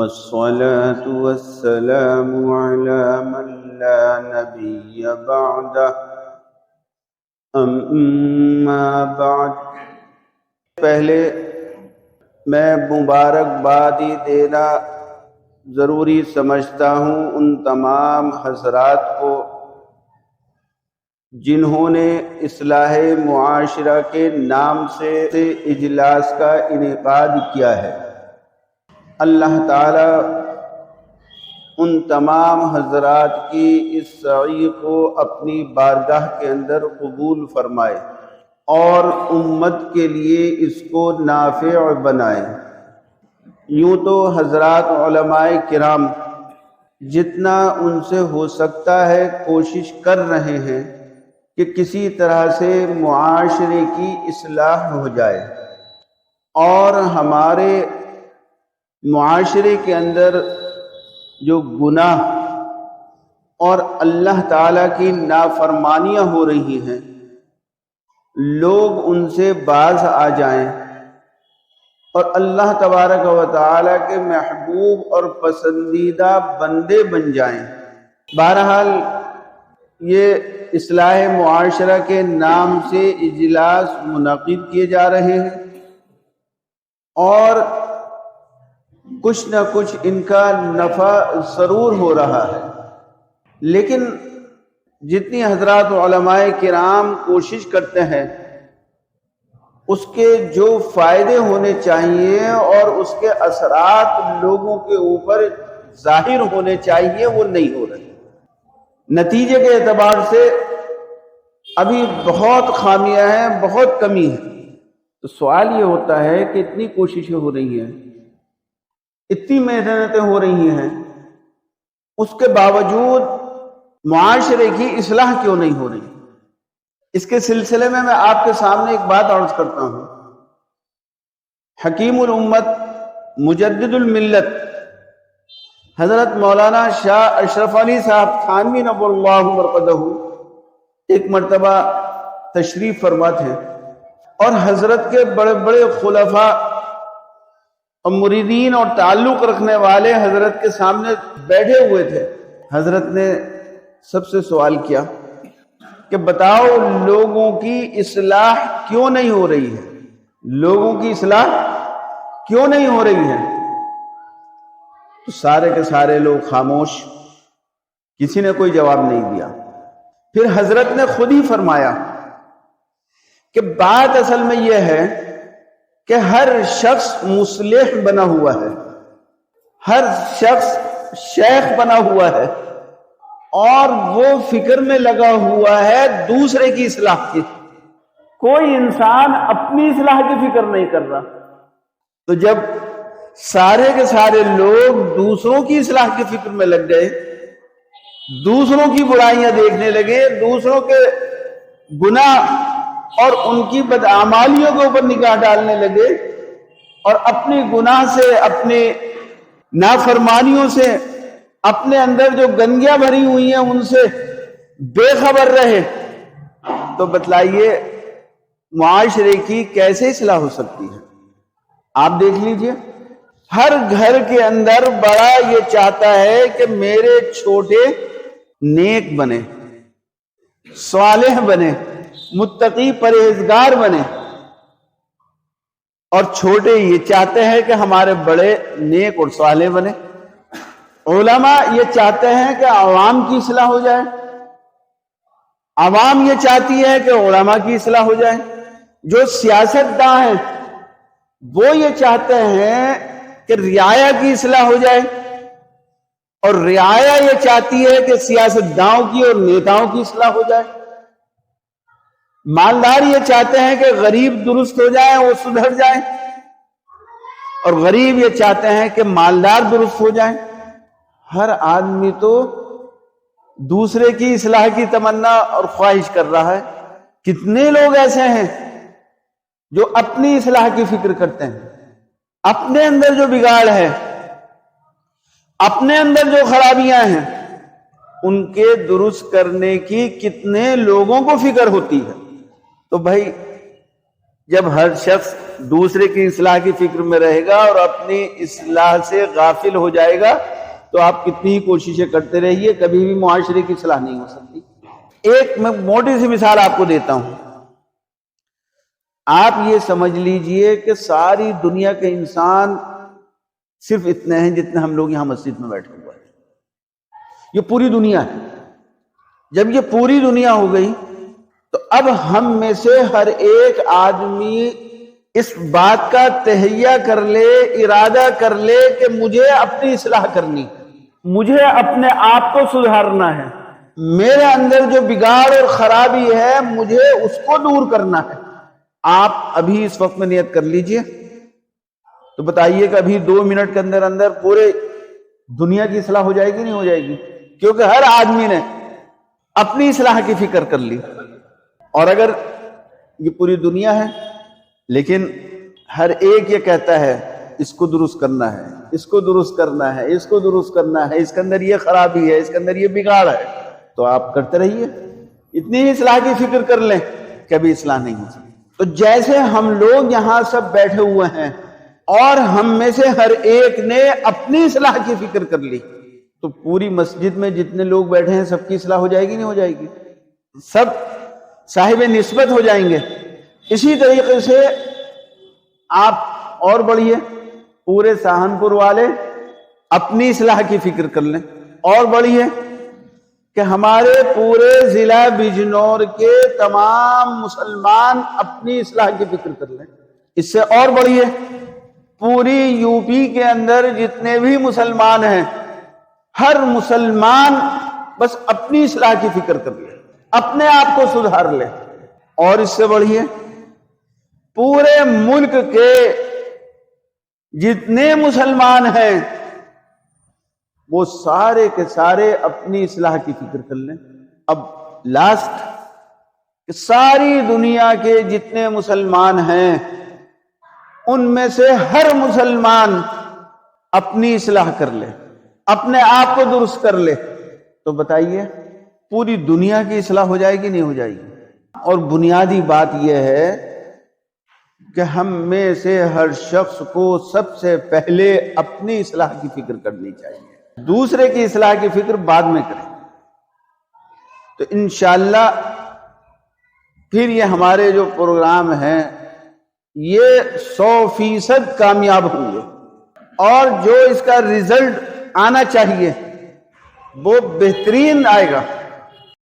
والصلاة والسلام على من لا نبي بعده اما بعد۔ پہلے میں مبارکبادی دینا ضروری سمجھتا ہوں ان تمام حضرات کو جنہوں نے اصلاح معاشرہ کے نام سے اجلاس کا انعقاد کیا ہے۔ اللہ تعالی ان تمام حضرات کی اس سعی کو اپنی بارگاہ کے اندر قبول فرمائے اور امت کے لیے اس کو نافع بنائے۔ یوں تو حضرات علماء کرام جتنا ان سے ہو سکتا ہے کوشش کر رہے ہیں کہ کسی طرح سے معاشرے کی اصلاح ہو جائے اور ہمارے معاشرے کے اندر جو گناہ اور اللہ تعالیٰ کی نافرمانیاں ہو رہی ہیں لوگ ان سے باز آ جائیں اور اللہ تبارک و تعالیٰ کے محبوب اور پسندیدہ بندے بن جائیں۔ بہرحال یہ اصلاح معاشرہ کے نام سے اجلاس منعقد کیے جا رہے ہیں اور کچھ نہ کچھ ان کا نفع ضرور ہو رہا ہے، لیکن جتنی حضرات علماء کرام کوشش کرتے ہیں اس کے جو فائدے ہونے چاہیے اور اس کے اثرات لوگوں کے اوپر ظاہر ہونے چاہیے وہ نہیں ہو رہے۔ نتیجے کے اعتبار سے ابھی بہت خامیاں ہیں، بہت کمی ہے۔ تو سوال یہ ہوتا ہے کہ اتنی کوششیں ہو رہی ہیں، اتنی محنتیں ہو رہی ہیں، اس کے باوجود معاشرے کی اصلاح کیوں نہیں ہو رہی؟ اس کے سلسلے میں آپ کے سامنے ایک بات عرض کرتا ہوں۔ حکیم الامت مجدد الملت حضرت مولانا شاہ اشرف علی صاحب تھانوی نور اللہ مرقدہ ایک مرتبہ تشریف فرما تھے اور حضرت کے بڑے بڑے خلفاء اور مریدین اور تعلق رکھنے والے حضرت کے سامنے بیٹھے ہوئے تھے۔ حضرت نے سب سے سوال کیا کہ بتاؤ لوگوں کی اصلاح کیوں نہیں ہو رہی ہے؟ لوگوں کی اصلاح کیوں نہیں ہو رہی ہے؟ تو سارے کے سارے لوگ خاموش، کسی نے کوئی جواب نہیں دیا۔ پھر حضرت نے خود ہی فرمایا کہ بات اصل میں یہ ہے کہ ہر شخص مصلح بنا ہوا ہے، ہر شخص شیخ بنا ہوا ہے اور وہ فکر میں لگا ہوا ہے دوسرے کی اصلاح کی۔ کوئی انسان اپنی اصلاح کی فکر نہیں کر رہا۔ تو جب سارے کے سارے لوگ دوسروں کی اصلاح کی فکر میں لگ گئے، دوسروں کی برائیاں دیکھنے لگے، دوسروں کے گناہ اور ان کی بدعمالیوں کے اوپر نگاہ ڈالنے لگے اور اپنی گناہ سے، اپنی نافرمانیوں سے، اپنے اندر جو گندگیاں بھری ہوئی ہیں ان سے بے خبر رہے، تو بتلائیے معاشرے کی کیسے اصلاح ہو سکتی ہے؟ آپ دیکھ لیجئے، ہر گھر کے اندر بڑا یہ چاہتا ہے کہ میرے چھوٹے نیک بنے، صالح بنے، متقی پرہیزگار بنے، اور چھوٹے یہ چاہتے ہیں کہ ہمارے بڑے نیک اور صالح بنے۔ علماء یہ چاہتے ہیں کہ عوام کی اصلاح ہو جائے، عوام یہ چاہتی ہے کہ علماء کی اصلاح ہو جائے، جو سیاست داں ہیں وہ یہ چاہتے ہیں کہ رعایا کی اصلاح ہو جائے، اور رعایا یہ چاہتی ہے کہ سیاست داؤں کی اور نیتاؤں کی اصلاح ہو جائے۔ مالدار یہ چاہتے ہیں کہ غریب درست ہو جائے، وہ سدھر جائے، اور غریب یہ چاہتے ہیں کہ مالدار درست ہو جائے۔ ہر آدمی تو دوسرے کی اصلاح کی تمنا اور خواہش کر رہا ہے۔ کتنے لوگ ایسے ہیں جو اپنی اصلاح کی فکر کرتے ہیں، اپنے اندر جو بگاڑ ہے، اپنے اندر جو خرابیاں ہیں ان کے درست کرنے کی کتنے لوگوں کو فکر ہوتی ہے۔ تو بھائی جب ہر شخص دوسرے کی اصلاح کی فکر میں رہے گا اور اپنی اصلاح سے غافل ہو جائے گا تو آپ کتنی ہی کوششیں کرتے رہیے، کبھی بھی معاشرے کی اصلاح نہیں ہو سکتی۔ ایک میں موٹی سی مثال آپ کو دیتا ہوں۔ آپ یہ سمجھ لیجئے کہ ساری دنیا کے انسان صرف اتنے ہیں جتنے ہم لوگ یہاں مسجد میں بیٹھے ہوئے ہیں، یہ پوری دنیا ہے۔ جب یہ پوری دنیا ہو گئی تو اب ہم میں سے ہر ایک آدمی اس بات کا تہیہ کر لے، ارادہ کر لے کہ مجھے اپنی اصلاح کرنی، مجھے اپنے آپ کو سدھارنا ہے، میرے اندر جو بگاڑ اور خرابی ہے مجھے اس کو دور کرنا ہے۔ آپ ابھی اس وقت میں نیت کر لیجئے تو بتائیے کہ ابھی 2 منٹ کے اندر اندر پورے دنیا کی اصلاح ہو جائے گی نہیں ہو جائے گی؟ کیونکہ ہر آدمی نے اپنی اصلاح کی فکر کر لی۔ اور اگر یہ پوری دنیا ہے لیکن ہر ایک یہ کہتا ہے اس کو درست کرنا ہے، اس کو درست کرنا ہے، اس کو درست کرنا ہے، اس کے اندر یہ خرابی ہے، اس کے اندر یہ بگاڑ ہے، تو آپ کرتے رہیے، اتنی ہی اصلاح کی فکر کر لیں، کبھی اصلاح نہیں ہو سکتی۔ تو جیسے ہم لوگ یہاں سب بیٹھے ہوئے ہیں اور ہم میں سے ہر ایک نے اپنی اصلاح کی فکر کر لی تو پوری مسجد میں جتنے لوگ بیٹھے ہیں سب کی اصلاح ہو جائے گی نہیں ہو جائے گی؟ سب صاحب نسبت ہو جائیں گے۔ اسی طریقے سے آپ اور بڑھیے، پورے سہارنپور والے اپنی اصلاح کی فکر کر لیں، اور بڑھیے کہ ہمارے پورے ضلع بجنور کے تمام مسلمان اپنی اصلاح کی فکر کر لیں۔ اس سے اور بڑھیے پوری یو پی کے اندر جتنے بھی مسلمان ہیں ہر مسلمان بس اپنی اصلاح کی فکر کر لے، اپنے آپ کو سدھار لے۔ اور اس سے بڑھیے پورے ملک کے جتنے مسلمان ہیں وہ سارے کے سارے اپنی اصلاح کی فکر کر لیں۔ اب لاسٹ کہ ساری دنیا کے جتنے مسلمان ہیں ان میں سے ہر مسلمان اپنی اصلاح کر لے، اپنے آپ کو درست کر لے، تو بتائیے پوری دنیا کی اصلاح ہو جائے گی نہیں ہو جائے گی؟ اور بنیادی بات یہ ہے کہ ہم میں سے ہر شخص کو سب سے پہلے اپنی اصلاح کی فکر کرنی چاہیے، دوسرے کی اصلاح کی فکر بعد میں کریں، تو انشاءاللہ پھر یہ ہمارے جو پروگرام ہیں یہ 100% کامیاب ہوں گے، اور جو اس کا رزلٹ آنا چاہیے وہ بہترین آئے گا۔